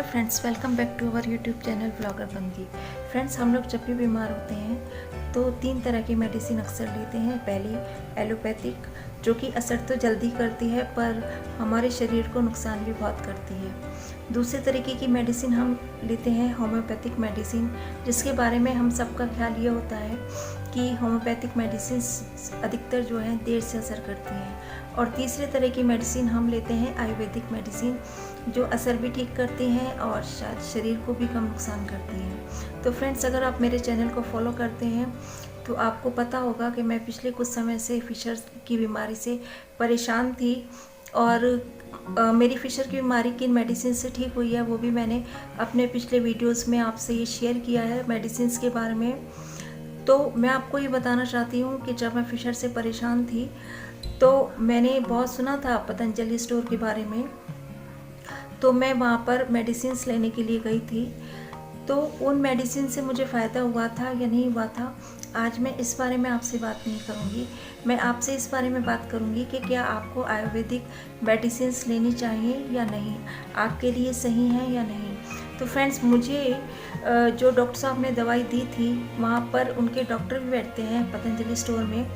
Friends, welcome back to our YouTube channel blogger Bangi. Friends, हम लोग जब भी बीमार होते हैं तो 3 तरह की मेडिसिन अक्सर लेते हैं। पहली एलोपैथिक, जो कि असर तो जल्दी करती है पर हमारे शरीर को नुकसान भी बहुत करती है। दूसरे तरीके की मेडिसिन हम लेते हैं होम्योपैथिक मेडिसिन, जिसके बारे में हम सबका ख्याल ये होता है कि होम्योपैथिक मेडिसिन अधिकतर जो है देर से असर करती हैं। और तीसरे तरह की मेडिसिन हम लेते हैं आयुर्वेदिक मेडिसिन, जो असर भी ठीक करती हैं और शायद शरीर को भी कम नुकसान करती हैं। तो फ्रेंड्स, अगर आप मेरे चैनल को फॉलो करते हैं तो आपको पता होगा कि मैं पिछले कुछ समय से फिशर की बीमारी से परेशान थी और मेरी फिशर की बीमारी किन मेडिसिन से ठीक हुई है वो भी मैंने अपने पिछले वीडियोस में आपसे ये शेयर किया है मेडिसिन के बारे में। तो मैं आपको ये बताना चाहती हूँ कि जब मैं फिशर से परेशान थी तो मैंने बहुत सुना था पतंजलि स्टोर के बारे में, तो मैं वहाँ पर मेडिसिन लेने के लिए गई थी। तो उन मेडिसिन से मुझे फ़ायदा हुआ था या नहीं हुआ था, आज मैं इस बारे में आपसे बात नहीं करूँगी। मैं आपसे इस बारे में बात करूँगी कि क्या आपको आयुर्वेदिक मेडिसिन लेनी चाहिए या नहीं, आपके लिए सही है या नहीं। तो फ्रेंड्स, मुझे जो डॉक्टर साहब ने दवाई दी थी, वहाँ पर उनके डॉक्टर भी बैठते हैं पतंजलि स्टोर में,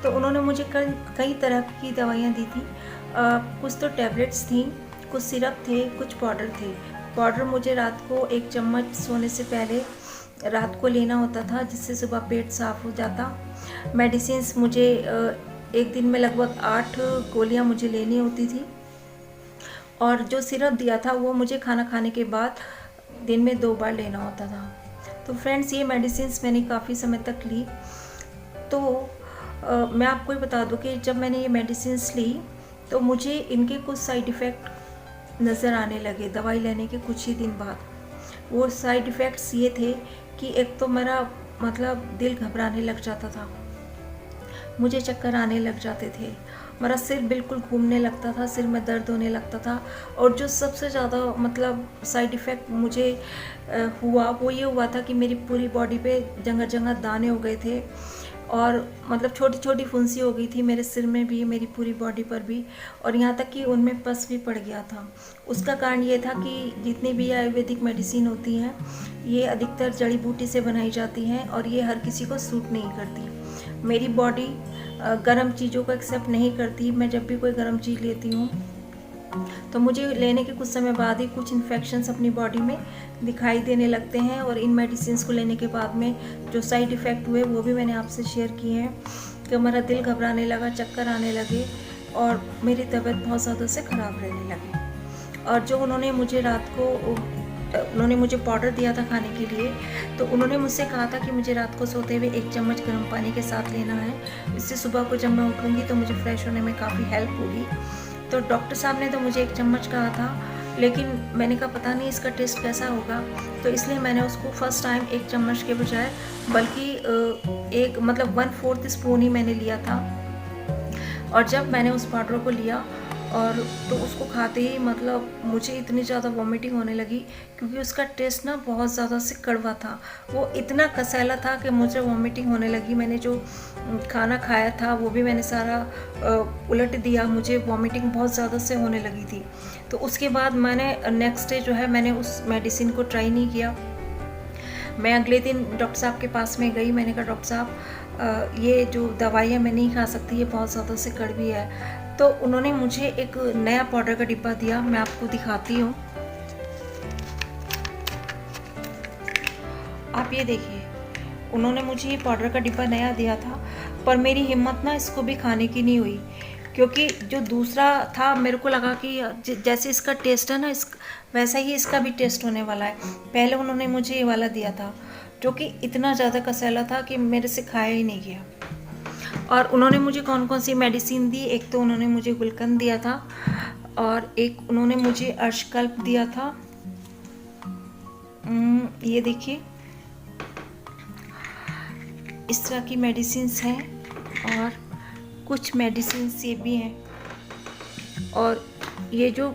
तो उन्होंने मुझे कई तरह की दवाइयाँ दी थी। कुछ तो टैबलेट्स थी, कुछ सिरप थे, कुछ पाउडर थे। पाउडर मुझे रात को 1 चम्मच सोने से पहले रात को लेना होता था, जिससे सुबह पेट साफ़ हो जाता। मेडिसिन्स मुझे एक दिन में लगभग 8 गोलियां मुझे लेनी होती थी, और जो सिरप दिया था वो मुझे खाना खाने के बाद दिन में 2 बार लेना होता था। तो फ्रेंड्स, ये मेडिसिन्स मैंने काफ़ी समय तक ली। तो मैं आपको ये बता दूं कि जब मैंने ये मेडिसिन्स ली तो मुझे इनके कुछ साइड इफ़ेक्ट नज़र आने लगे दवाई लेने के कुछ ही दिन बाद। वो साइड इफ़ेक्ट्स ये थे कि एक तो मेरा दिल घबराने लग जाता था, मुझे चक्कर आने लग जाते थे, मेरा सिर बिल्कुल घूमने लगता था, सिर में दर्द होने लगता था। और जो सबसे ज़्यादा साइड इफ़ेक्ट मुझे हुआ वो ये हुआ था कि मेरी पूरी बॉडी पे जगह जगह दाने हो गए थे, और छोटी छोटी फुंसी हो गई थी मेरे सिर में भी, मेरी पूरी बॉडी पर भी, और यहाँ तक कि उनमें पस भी पड़ गया था। उसका कारण ये था कि जितनी भी आयुर्वेदिक मेडिसिन होती हैं ये अधिकतर जड़ी बूटी से बनाई जाती हैं और ये हर किसी को सूट नहीं करती। मेरी बॉडी गर्म चीज़ों को एक्सेप्ट नहीं करती। मैं जब भी कोई गर्म चीज़ लेती हूँ तो मुझे लेने के कुछ समय बाद ही कुछ इन्फेक्शंस अपनी बॉडी में दिखाई देने लगते हैं, और इन मेडिसिन को लेने के बाद में जो साइड इफ़ेक्ट हुए वो भी मैंने आपसे शेयर किए हैं कि मेरा दिल घबराने लगा, चक्कर आने लगे और मेरी तबीयत बहुत ज़्यादा से ख़राब रहने लगी। और जो उन्होंने मुझे पाउडर दिया था खाने के लिए, तो उन्होंने मुझसे कहा था कि मुझे रात को सोते हुए 1 चम्मच गर्म पानी के साथ लेना है, इससे सुबह को जब मैं उठूँगी तो मुझे फ्रेश होने में काफ़ी हेल्प होगी। तो डॉक्टर साहब ने तो मुझे 1 चम्मच कहा था, लेकिन मैंने कहा पता नहीं इसका टेस्ट कैसा होगा, तो इसलिए मैंने उसको फर्स्ट टाइम 1 चम्मच के बजाय बल्कि 1/4 स्पून ही मैंने लिया था। और जब मैंने उस पाउडर को लिया और तो उसको खाते ही मुझे इतनी ज़्यादा वॉमिटिंग होने लगी, क्योंकि उसका टेस्ट ना बहुत ज़्यादा से कड़वा था, वो इतना कसैला था कि मुझे वॉमिटिंग होने लगी। मैंने जो खाना खाया था वो भी मैंने सारा उलट दिया, मुझे वॉमिटिंग बहुत ज़्यादा से होने लगी थी। तो उसके बाद मैंने नेक्स्ट डे जो है मैंने उस मेडिसिन को ट्राई नहीं किया। मैं अगले दिन डॉक्टर साहब के पास में गई, मैंने कहा डॉक्टर साहब ये जो दवाई है मैं नहीं खा सकती, ये बहुत ज़्यादा से कड़वी है। तो उन्होंने मुझे एक नया पाउडर का डिब्बा दिया, मैं आपको दिखाती हूँ। आप ये देखिए, उन्होंने मुझे ये पाउडर का डिब्बा नया दिया था, पर मेरी हिम्मत ना इसको भी खाने की नहीं हुई, क्योंकि जो दूसरा था मेरे को लगा कि जैसे इसका टेस्ट है ना वैसा ही इसका भी टेस्ट होने वाला है। पहले उन्होंने मुझे ये वाला दिया था जो कि इतना ज़्यादा कसैला था कि मेरे से खाया ही नहीं गया। और उन्होंने मुझे कौन कौन सी मेडिसिन दी, एक तो उन्होंने मुझे गुलकंद दिया था, और एक उन्होंने मुझे अर्शकल्प दिया था। ये देखिए, इस तरह की मेडिसिन्स हैं, और कुछ मेडिसिन्स ये भी हैं, और ये जो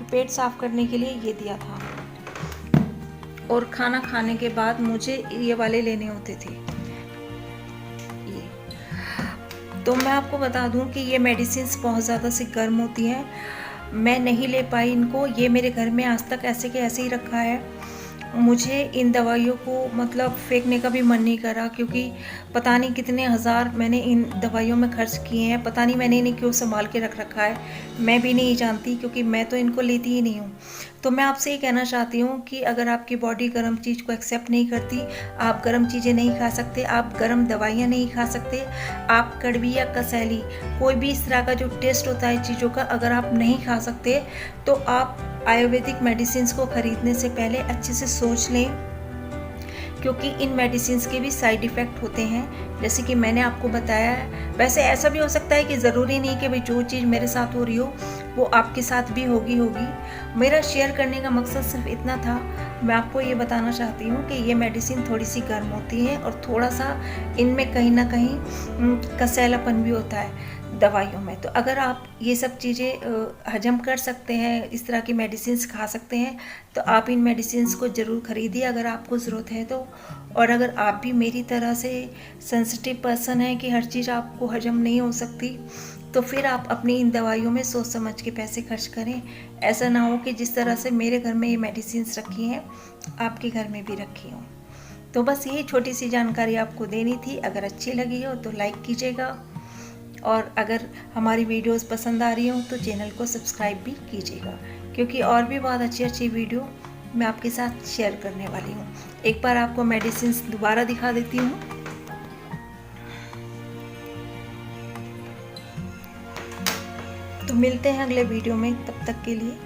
पेट साफ करने के लिए ये दिया था, और खाना खाने के बाद मुझे ये वाले लेने होते थे। तो मैं आपको बता दूं कि ये मेडिसिन्स बहुत ज़्यादा से गर्म होती हैं, मैं नहीं ले पाई इनको। ये मेरे घर में आज तक ऐसे के ऐसे ही रखा है। मुझे इन दवाइयों को मतलब फेंकने का भी मन नहीं करा, क्योंकि पता नहीं कितने हज़ार मैंने इन दवाइयों में खर्च किए हैं। पता नहीं मैंने इन्हें क्यों संभाल के रख रखा है, मैं भी नहीं जानती, क्योंकि मैं तो इनको लेती ही नहीं हूँ। तो मैं आपसे ये कहना चाहती हूँ कि अगर आपकी बॉडी गर्म चीज़ को एक्सेप्ट नहीं करती, आप गर्म चीज़ें नहीं खा सकते, आप गर्म दवाइयाँ नहीं खा सकते, आप कड़वी या कसैली कोई भी इस तरह का जो टेस्ट होता है चीज़ों का अगर आप नहीं खा सकते, तो आप आयुर्वेदिक मेडिसिन को ख़रीदने से पहले अच्छे से सोच लें, क्योंकि इन मेडिसिन के भी साइड इफ़ेक्ट होते हैं, जैसे कि मैंने आपको बताया है। वैसे ऐसा भी हो सकता है कि ज़रूरी नहीं कि भाई जो चीज़ मेरे साथ हो रही हो वो आपके साथ भी होगी। मेरा शेयर करने का मकसद सिर्फ इतना था। मैं आपको ये बताना चाहती हूँ कि ये मेडिसिन थोड़ी सी गर्म होती है और थोड़ा सा इनमें कहीं ना कहीं कसैलापन भी होता है दवाइयों में। तो अगर आप ये सब चीज़ें हजम कर सकते हैं, इस तरह की मेडिसिन खा सकते हैं, तो आप इन मेडिसिन को ज़रूर ख़रीदिए अगर आपको ज़रूरत है तो। और अगर आप भी मेरी तरह से सेंसिटिव पर्सन हैं कि हर चीज़ आपको हजम नहीं हो सकती, तो फिर आप अपनी इन दवाइयों में सोच समझ के पैसे खर्च करें। ऐसा ना हो कि जिस तरह से मेरे घर में ये मेडिसिन रखी हैं आपके घर में भी रखी हों। तो बस यही छोटी सी जानकारी आपको देनी थी। अगर अच्छी लगी हो तो लाइक कीजिएगा, और अगर हमारी वीडियोस पसंद आ रही हो तो चैनल को सब्सक्राइब भी कीजिएगा, क्योंकि और भी बहुत अच्छी अच्छी वीडियो मैं आपके साथ शेयर करने वाली हूँ। एक बार आपको मेडिसिन दोबारा दिखा देती हूँ। तो मिलते हैं अगले वीडियो में, तब तक के लिए